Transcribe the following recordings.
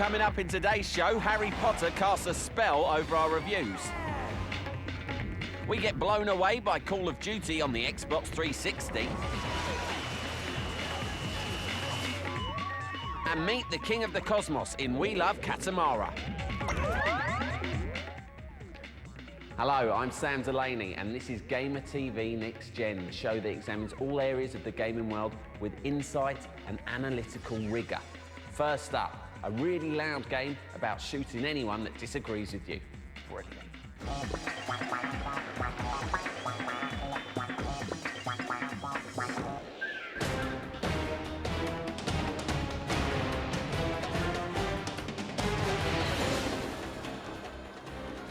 Coming up in today's show, Harry Potter casts a spell over our reviews. We get blown away by Call of Duty on the Xbox 360. And meet the King of the Cosmos in We Love Katamari. Hello, I'm Sam Delaney, and this is Gamer TV Next Gen, the show that examines all areas of the gaming world with insight and analytical rigour. First up, a really loud game about shooting anyone that disagrees with you. Brilliant.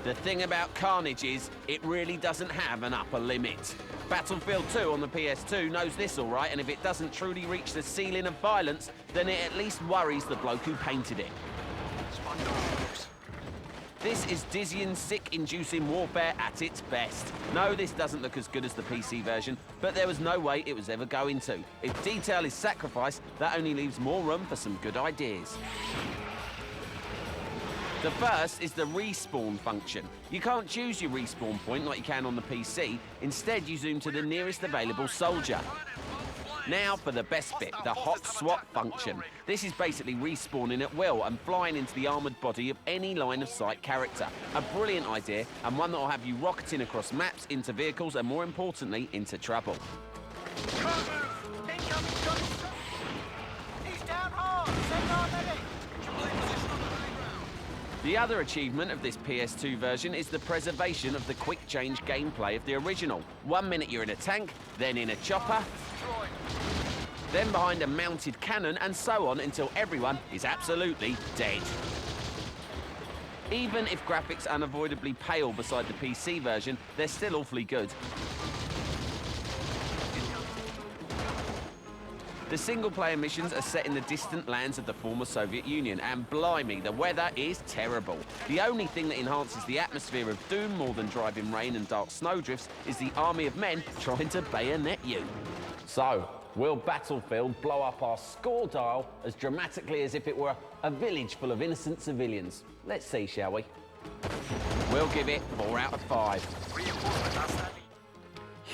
The thing about Carnage is, it really doesn't have an upper limit. Battlefield 2 on the PS2 knows this all right, and if it doesn't truly reach the ceiling of violence, then it at least worries the bloke who painted it. This is dizzying, sick-inducing warfare at its best. No, this doesn't look as good as the PC version, but there was no way it was ever going to. If detail is sacrificed, that only leaves more room for some good ideas. The first is the respawn function. You can't choose your respawn point like you can on the PC. Instead, you zoom to the nearest available soldier. Now for the best bit, the hot swap function. This is basically respawning at will and flying into the armoured body of any line of sight character. A brilliant idea, and one that will have you rocketing across maps, into vehicles, and more importantly, into trouble. The other achievement of this PS2 version is the preservation of the quick change gameplay of the original. 1 minute you're in a tank, then in a chopper, then behind a mounted cannon, and so on until everyone is absolutely dead. Even if graphics unavoidably pale beside the PC version, they're still awfully good. The single-player missions are set in the distant lands of the former Soviet Union, and blimey, the weather is terrible. The only thing that enhances the atmosphere of doom more than driving rain and dark snowdrifts is the army of men trying to bayonet you. So, will Battlefield blow up our score dial as dramatically as if it were a village full of innocent civilians? Let's see, shall we? We'll give it 4 out of 5.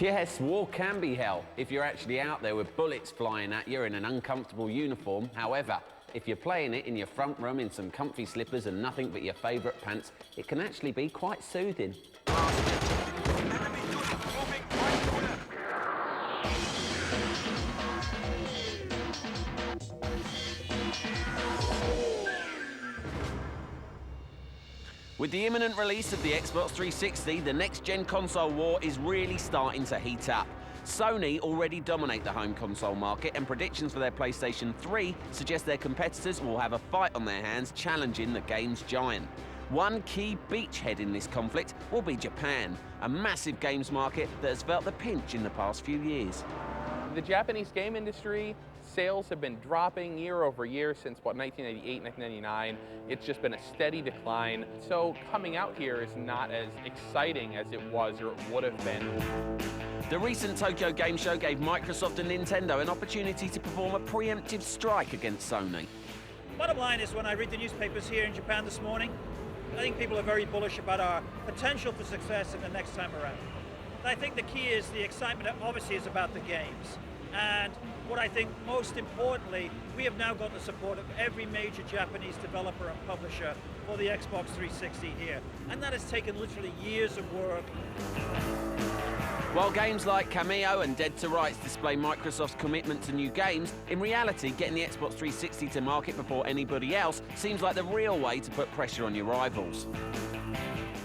Yes, war can be hell if you're actually out there with bullets flying at you in an uncomfortable uniform. However, if you're playing it in your front room in some comfy slippers and nothing but your favourite pants, it can actually be quite soothing. With the imminent release of the Xbox 360, the next-gen console war is really starting to heat up. Sony already dominate the home console market, and predictions for their PlayStation 3 suggest their competitors will have a fight on their hands challenging the games giant. One key beachhead in this conflict will be Japan, a massive games market that has felt the pinch in the past few years. The Japanese game industry, sales have been dropping year over year since, 1998, 1999. It's just been a steady decline. So coming out here is not as exciting as it was or it would have been. The recent Tokyo Game Show gave Microsoft and Nintendo an opportunity to perform a preemptive strike against Sony. Bottom line is, when I read the newspapers here in Japan this morning, I think people are very bullish about our potential for success in the next time around. I think the key is the excitement obviously is about the games. And what I think most importantly, we have now got the support of every major Japanese developer and publisher for the Xbox 360 here. And that has taken literally years of work. While games like Cameo and Dead to Rights display Microsoft's commitment to new games, in reality, getting the Xbox 360 to market before anybody else seems like the real way to put pressure on your rivals.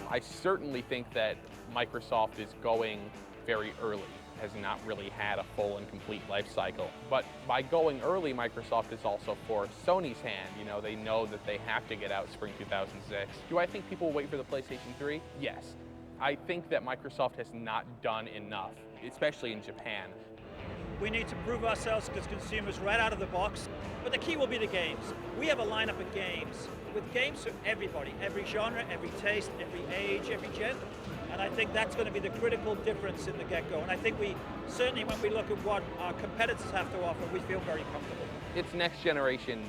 I certainly think that Microsoft is going very early, has not really had a full and complete life cycle. But by going early, Microsoft is also for Sony's hand. You know, they know that they have to get out spring 2006. Do I think people will wait for the PlayStation 3? Yes. I think that Microsoft has not done enough, especially in Japan. We need to prove ourselves as consumers right out of the box, but the key will be the games. We have a lineup of games, with games for everybody, every genre, every taste, every age, every gender. And I think that's going to be the critical difference in the get-go. And I think we, certainly when we look at what our competitors have to offer, we feel very comfortable. It's next generation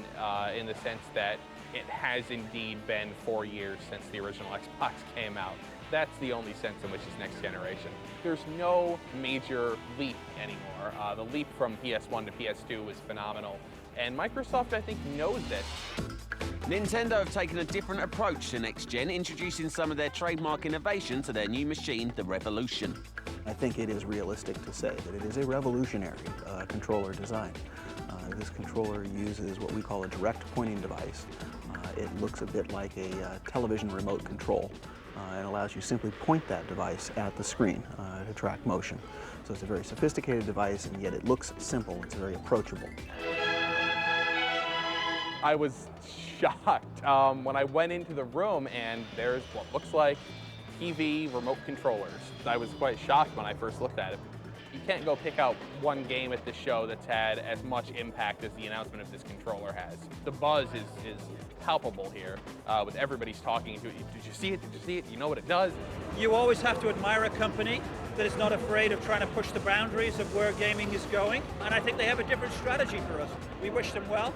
in the sense that it has indeed been 4 years since the original Xbox came out. That's the only sense in which it's next generation. There's no major leap anymore. The leap from PS1 to PS2 was phenomenal, and Microsoft, I think, knows this. Nintendo have taken a different approach to next gen, introducing some of their trademark innovation to their new machine, the Revolution. I think it is realistic to say that it is a revolutionary controller design. This controller uses what we call a direct pointing device. It looks a bit like a television remote control and allows you simply point that device at the screen to track motion. So it's a very sophisticated device, and yet it looks simple. It's very approachable. I was shocked when I went into the room and there's what looks like TV remote controllers. I was quite shocked when I first looked at it. You can't go pick out one game at this show that's had as much impact as the announcement of this controller has. The buzz is palpable here, with everybody's talking to it. Did you see it? Did you see it? You know what it does? You always have to admire a company that is not afraid of trying to push the boundaries of where gaming is going, and I think they have a different strategy for us. We wish them well,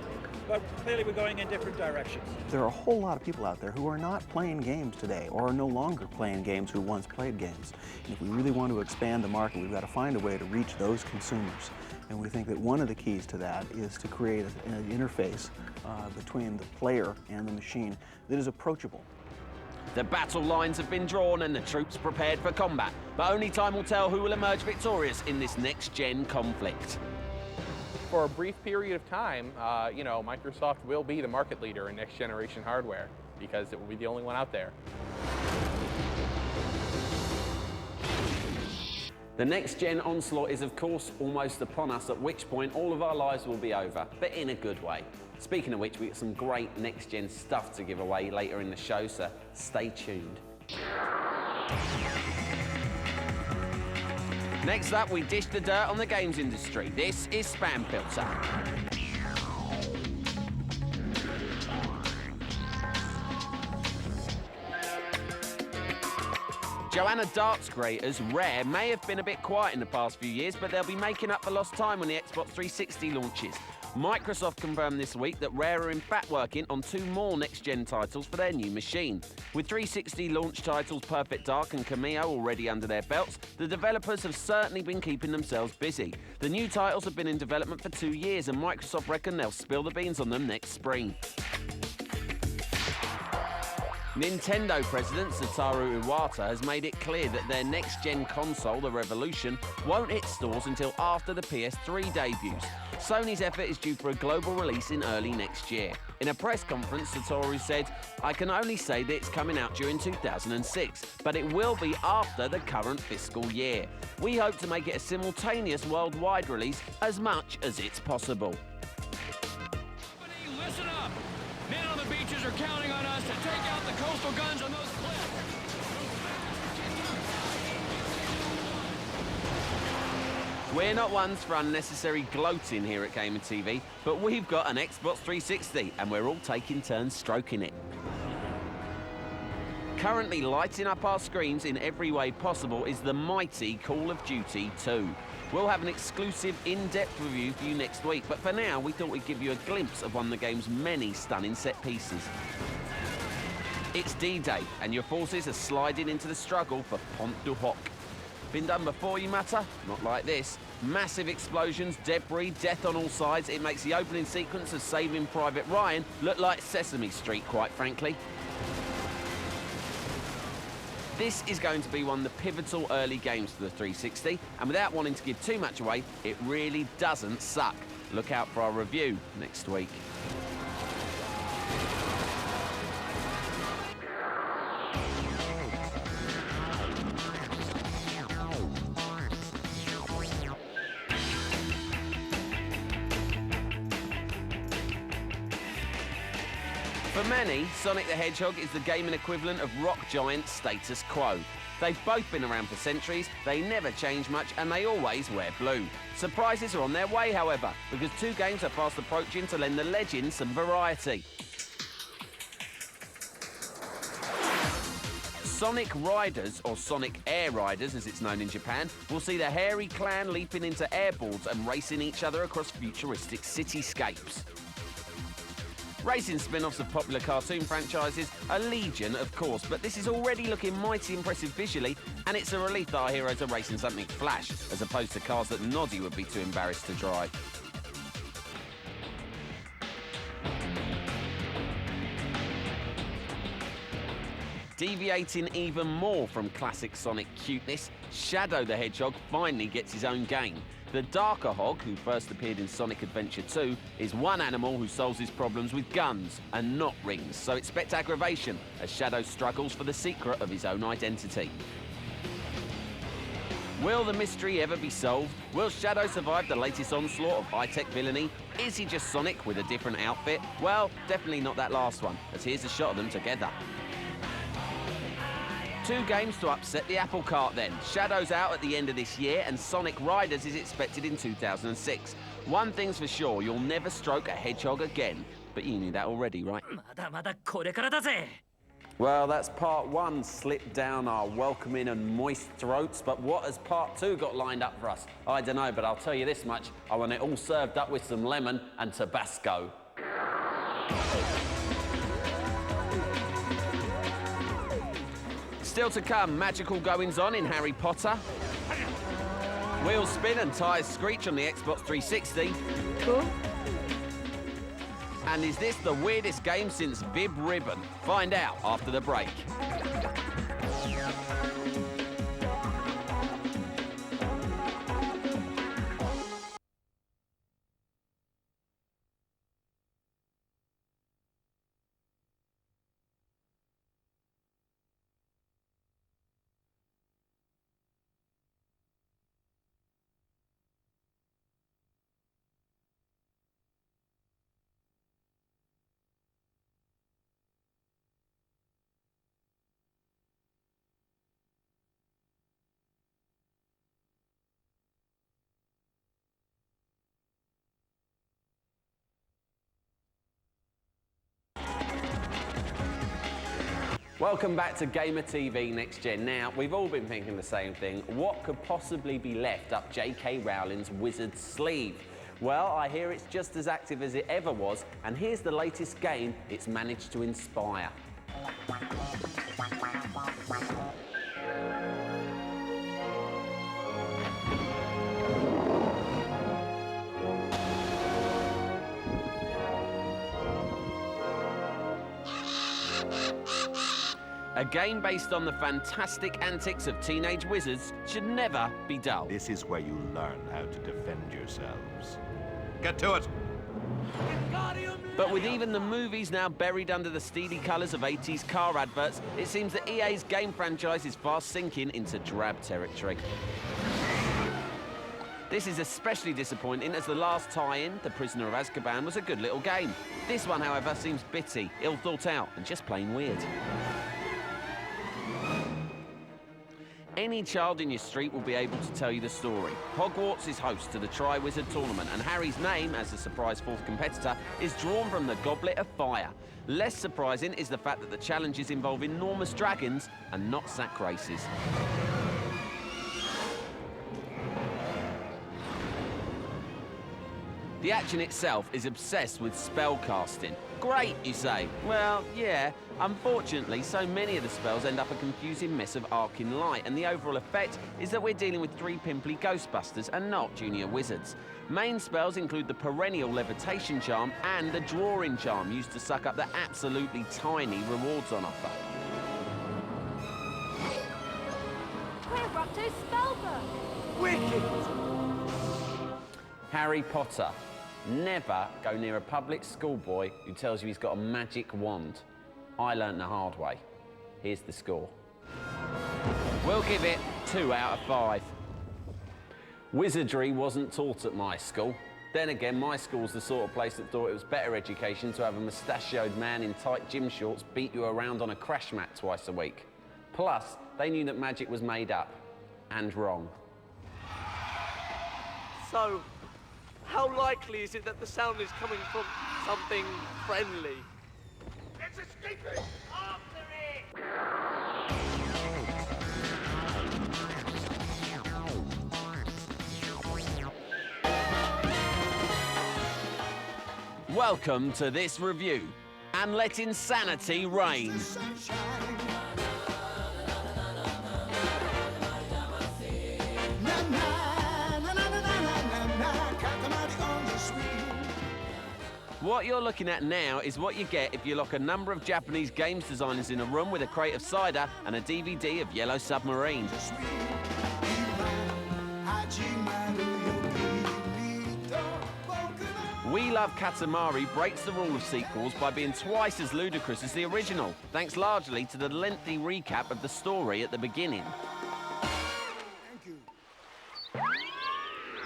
but clearly we're going in different directions. There are a whole lot of people out there who are not playing games today, or are no longer playing games who once played games. And if we really want to expand the market, we've got to find a way to reach those consumers. And we think that one of the keys to that is to create an interface between the player and the machine that is approachable. The battle lines have been drawn and the troops prepared for combat, but only time will tell who will emerge victorious in this next-gen conflict. For a brief period of time, Microsoft will be the market leader in next-generation hardware because it will be the only one out there. The next-gen onslaught is, of course, almost upon us, at which point all of our lives will be over, but in a good way. Speaking of which, we've got some great next-gen stuff to give away later in the show, so stay tuned. Next up, we dish the dirt on the games industry. This is Spam Filter. Joanna Dart's creators, Rare, may have been a bit quiet in the past few years, but they'll be making up for lost time when the Xbox 360 launches. Microsoft confirmed this week that Rare are in fact working on 2 more next-gen titles for their new machine. With 360 launch titles Perfect Dark and Cameo already under their belts, the developers have certainly been keeping themselves busy. The new titles have been in development for 2 years, and Microsoft reckon they'll spill the beans on them next spring. Nintendo president Satoru Iwata has made it clear that their next-gen console, the Revolution, won't hit stores until after the PS3 debuts. Sony's effort is due for a global release in early next year. In a press conference, Satoru said, "I can only say that it's coming out during 2006, but it will be after the current fiscal year. We hope to make it a simultaneous worldwide release as much as it's possible." Listen up! Men on the beaches are counting on us to take out the coastal guns on those cliffs. We're not ones for unnecessary gloating here at Gamer TV, but we've got an Xbox 360 and we're all taking turns stroking it. Currently lighting up our screens in every way possible is the mighty Call of Duty 2. We'll have an exclusive in-depth review for you next week, but for now we thought we'd give you a glimpse of one of the game's many stunning set pieces. It's D-Day, and your forces are sliding into the struggle for Pont du Hoc. Been done before, you mutter? Not like this. Massive explosions, debris, death on all sides. It makes the opening sequence of Saving Private Ryan look like Sesame Street, quite frankly. This is going to be one of the pivotal early games for the 360, and without wanting to give too much away, it really doesn't suck. Look out for our review next week. For many, Sonic the Hedgehog is the gaming equivalent of rock giant Status Quo. They've both been around for centuries, they never change much, and they always wear blue. Surprises are on their way, however, because 2 games are fast approaching to lend the legend some variety. Sonic Riders, or Sonic Air Riders as it's known in Japan, will see the hairy clan leaping into airboards and racing each other across futuristic cityscapes. Racing spin-offs of popular cartoon franchises are legion, of course, but this is already looking mighty impressive visually, and it's a relief that our heroes are racing something flash, as opposed to cars that Noddy would be too embarrassed to drive. Deviating even more from classic Sonic cuteness, Shadow the Hedgehog finally gets his own game. The darker Hog, who first appeared in Sonic Adventure 2, is one animal who solves his problems with guns and not rings, so expect aggravation as Shadow struggles for the secret of his own identity. Will the mystery ever be solved? Will Shadow survive the latest onslaught of high-tech villainy? Is he just Sonic with a different outfit? Well, definitely not that last one, as here's a shot of them together. 2 games to upset the apple cart then. Shadow's out at the end of this year and Sonic Riders is expected in 2006. One thing's for sure, you'll never stroke a hedgehog again. But you knew that already, right? Well, that's part 1 slipped down our welcoming and moist throats, but what has part 2 got lined up for us? I don't know, but I'll tell you this much. I want it all served up with some lemon and Tabasco. Still to come, magical goings-on in Harry Potter. Wheels spin and tyres screech on the Xbox 360. Cool. And is this the weirdest game since Bib Ribbon? Find out after the break. Welcome back to Gamer TV Next Gen. Now, we've all been thinking the same thing. What could possibly be left up J.K. Rowling's Wizard Sleeve? Well, I hear it's just as active as it ever was, and here's the latest game it's managed to inspire. A game based on the fantastic antics of teenage wizards should never be dull. This is where you learn how to defend yourselves. Get to it! But with even the movies now buried under the steely colours of 80s car adverts, it seems that EA's game franchise is fast sinking into drab territory. This is especially disappointing as the last tie-in, The Prisoner of Azkaban, was a good little game. This one, however, seems bitty, ill thought out, and just plain weird. Any child in your street will be able to tell you the story. Hogwarts is host to the Tri-Wizard Tournament, and Harry's name, as the surprise 4th competitor, is drawn from the Goblet of Fire. Less surprising is the fact that the challenges involve enormous dragons and not sack races. The action itself is obsessed with spell casting. Great, you say? Well, yeah. Unfortunately, so many of the spells end up a confusing mess of arcing light, and the overall effect is that we're dealing with 3 pimply Ghostbusters and not junior wizards. Main spells include the perennial levitation charm and the drawing charm, used to suck up the absolutely tiny rewards on offer. Raptor's spellbook! Wicked! Harry Potter. Never go near a public schoolboy who tells you he's got a magic wand. I learnt the hard way. Here's the score. We'll give it 2 out of 5. Wizardry wasn't taught at my school. Then again, my school's the sort of place that thought it was better education to have a mustachioed man in tight gym shorts beat you around on a crash mat twice a week. Plus, they knew that magic was made up and wrong. So, how likely is it that the sound is coming from something friendly? It's escaping! After it! Welcome to this review, and let insanity reign. What you're looking at now is what you get if you lock a number of Japanese games designers in a room with a crate of cider and a DVD of Yellow Submarine. We Love Katamari breaks the rule of sequels by being twice as ludicrous as the original, thanks largely to the lengthy recap of the story at the beginning.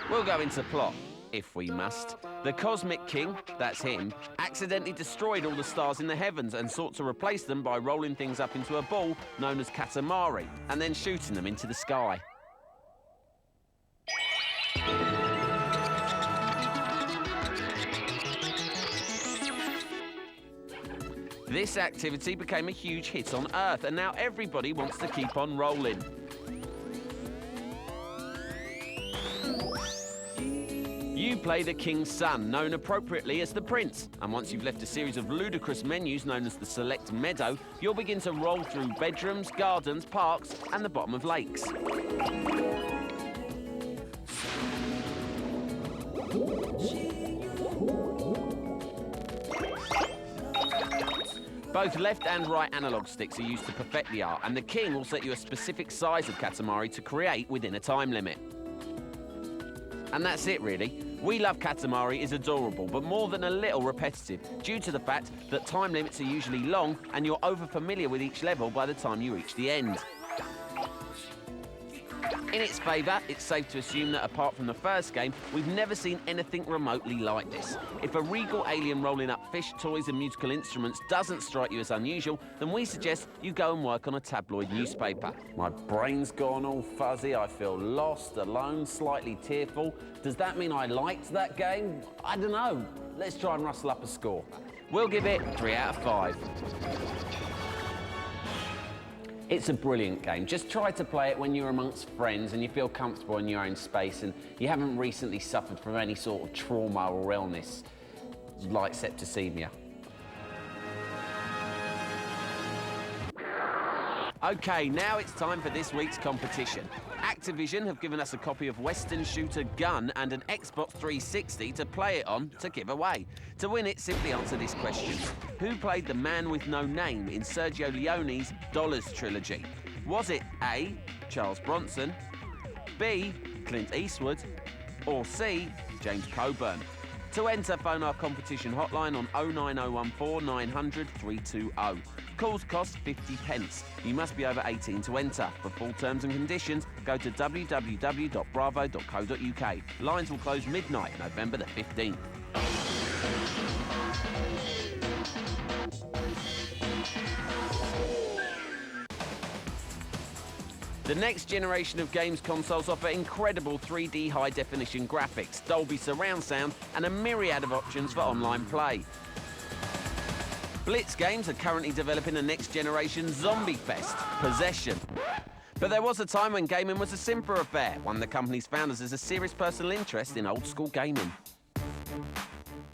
We'll go into plot, if we must. The Cosmic King, that's him, accidentally destroyed all the stars in the heavens and sought to replace them by rolling things up into a ball known as Katamari, and then shooting them into the sky. This activity became a huge hit on Earth, and now everybody wants to keep on rolling. You play the King's son, known appropriately as the Prince, and once you've left a series of ludicrous menus known as the Select Meadow, you'll begin to roll through bedrooms, gardens, parks, and the bottom of lakes. Both left and right analog sticks are used to perfect the art, and the King will set you a specific size of Katamari to create within a time limit. And that's it, really. We Love Katamari is adorable, but more than a little repetitive, due to the fact that time limits are usually long and you're over-familiar with each level by the time you reach the end. In its favour, it's safe to assume that apart from the first game, we've never seen anything remotely like this. If a regal alien rolling up fish, toys and musical instruments doesn't strike you as unusual, then we suggest you go and work on a tabloid newspaper. My brain's gone all fuzzy, I feel lost, alone, slightly tearful. Does that mean I liked that game? I don't know. Let's try and rustle up a score. We'll give it 3 out of 5. It's a brilliant game. Just try to play it when you're amongst friends and you feel comfortable in your own space and you haven't recently suffered from any sort of trauma or illness, like septicemia. OK, now it's time for this week's competition. Activision have given us a copy of Western Shooter Gun and an Xbox 360 to play it on to give away. To win it, simply answer this question. Who played the man with no name in Sergio Leone's Dollars trilogy? Was it A, Charles Bronson, B, Clint Eastwood, or C, James Coburn? To enter, phone our competition hotline on 09014 900 320. Calls cost 50p. You must be over 18 to enter. For full terms and conditions, go to www.bravo.co.uk. Lines will close midnight, November the 15th. The next generation of games consoles offer incredible 3D high-definition graphics, Dolby surround sound, and a myriad of options for online play. Blitz Games are currently developing a next-generation zombie fest, Possession. But there was a time when gaming was a simpler affair. One of the company's founders has a serious personal interest in old-school gaming.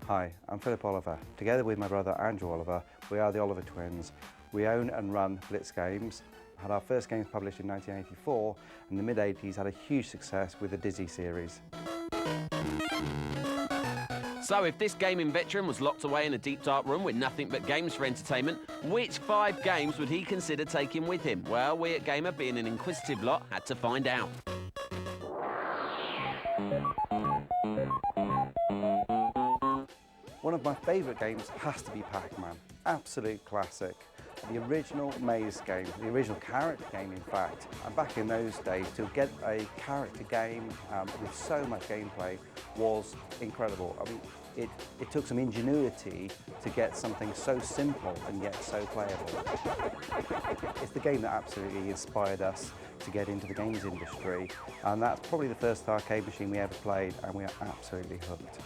Hi, I'm Philip Oliver. Together with my brother Andrew Oliver, we are the Oliver twins. We own and run Blitz Games. Had our first games published in 1984, and in the mid-80s had a huge success with the Dizzy series. So if this gaming veteran was locked away in a deep dark room with nothing but games for entertainment, which 5 games would he consider taking with him? Well, we at Gamer, being an inquisitive lot, had to find out. One of my favourite games has to be Pac-Man. Absolute classic. The original maze game, the original character game in fact, and back in those days to get a character game with so much gameplay was incredible. I mean, it took some ingenuity to get something so simple and yet so playable. It's the game that absolutely inspired us to get into the games industry, and that's probably the first arcade machine we ever played, and we are absolutely hooked.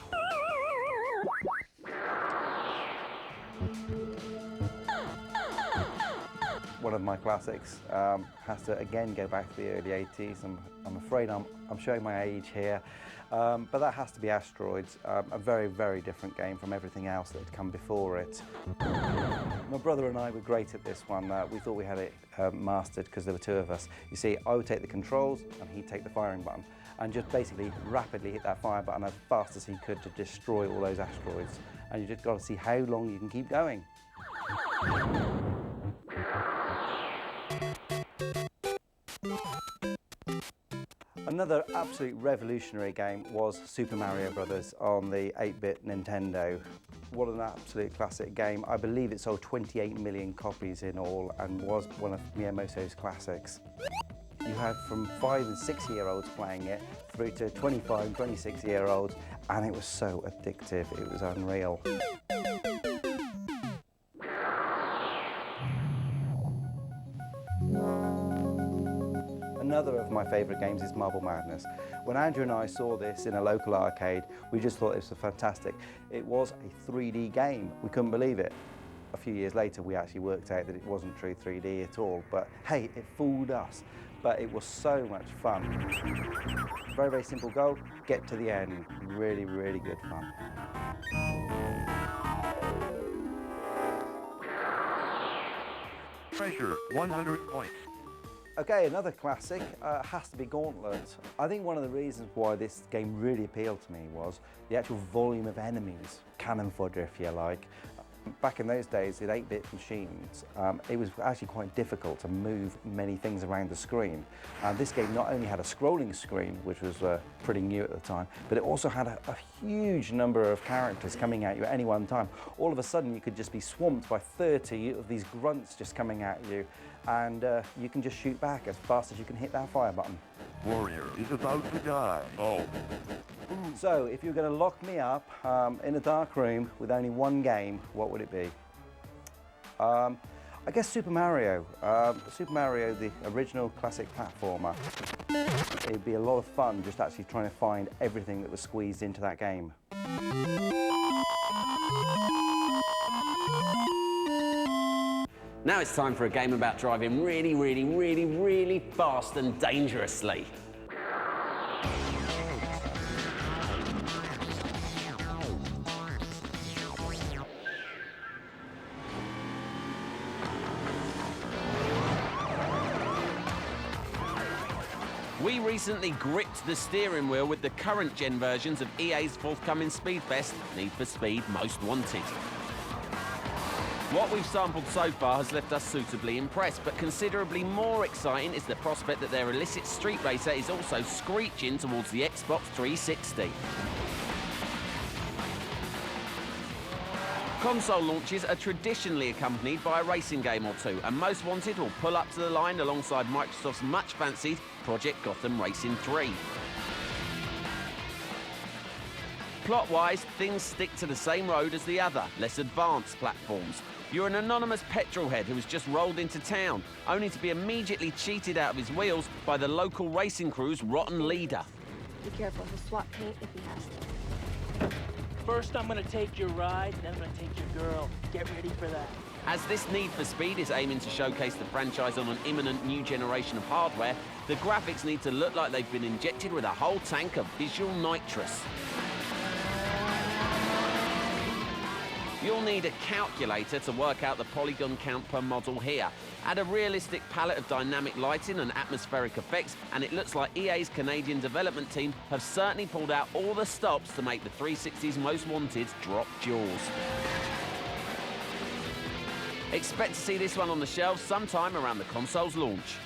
One of my classics has to again go back to the early 80s. I'm afraid I'm showing my age here. But that has to be Asteroids, a very, very different game from everything else that had come before it. My brother and I were great at this one. We thought we had it mastered because there were two of us. You see, I would take the controls and he'd take the firing button and just basically rapidly hit that fire button as fast as he could to destroy all those asteroids. And you just got to see how long you can keep going. Another absolute revolutionary game was Super Mario Brothers on the 8-bit Nintendo. What an absolute classic game. I believe it sold 28 million copies in all and was one of Miyamoto's classics. You had from 5 and 6-year-olds playing it through to 25 and 26-year-olds, and it was so addictive, it was unreal. Another of my favourite games is Marble Madness. When Andrew and I saw this in a local arcade, we just thought it was fantastic. It was a 3D game. We couldn't believe it. A few years later, we actually worked out that it wasn't true 3D at all. But hey, it fooled us. But it was so much fun. Very, very simple goal, get to the end. Really, really good fun. Treasure, 100 points. Okay, another classic has to be Gauntlet. I think one of the reasons why this game really appealed to me was the actual volume of enemies, cannon fodder if you like. Back in those days, in 8-bit machines, it was actually quite difficult to move many things around the screen. This game not only had a scrolling screen, which was pretty new at the time, but it also had a huge number of characters coming at you at any one time. All of a sudden, you could just be swamped by 30 of these grunts just coming at you, and you can just shoot back as fast as you can hit that fire button. Warrior is about to die. Oh. So, if you're going to lock me up in a dark room with only one game, what would it be? I guess Super Mario. Super Mario, the original classic platformer. It'd be a lot of fun just actually trying to find everything that was squeezed into that game. Now it's time for a game about driving really, really, really, really fast and dangerously. We recently gripped the steering wheel with the current gen versions of EA's forthcoming Speedfest, Need for Speed Most Wanted. What we've sampled so far has left us suitably impressed, but considerably more exciting is the prospect that their illicit street racer is also screeching towards the Xbox 360. Console launches are traditionally accompanied by a racing game or two, and Most Wanted will pull up to the line alongside Microsoft's much-fancied Project Gotham Racing 3. Plot-wise, things stick to the same road as the other, less advanced platforms. You're an anonymous petrolhead who has just rolled into town, only to be immediately cheated out of his wheels by the local racing crew's rotten leader. Be careful, he'll swap paint if he has to. First, I'm gonna take your ride, and then I'm gonna take your girl. Get ready for that. As this Need for Speed is aiming to showcase the franchise on an imminent new generation of hardware, the graphics need to look like they've been injected with a whole tank of visual nitrous. You'll need a calculator to work out the polygon count per model here. Add a realistic palette of dynamic lighting and atmospheric effects, and it looks like EA's Canadian development team have certainly pulled out all the stops to make the 360's Most Wanted drop jaws. Expect to see this one on the shelves sometime around the console's launch.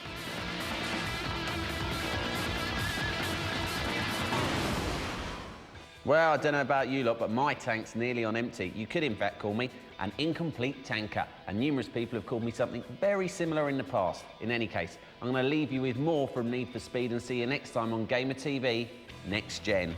Well, I don't know about you lot, but my tank's nearly on empty. You could in fact call me an incomplete tanker, and numerous people have called me something very similar in the past. In any case, I'm going to leave you with more from Need for Speed and see you next time on Gamer TV Next Gen.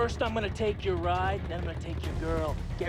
First, I'm gonna take your ride, then I'm gonna take your girl. Get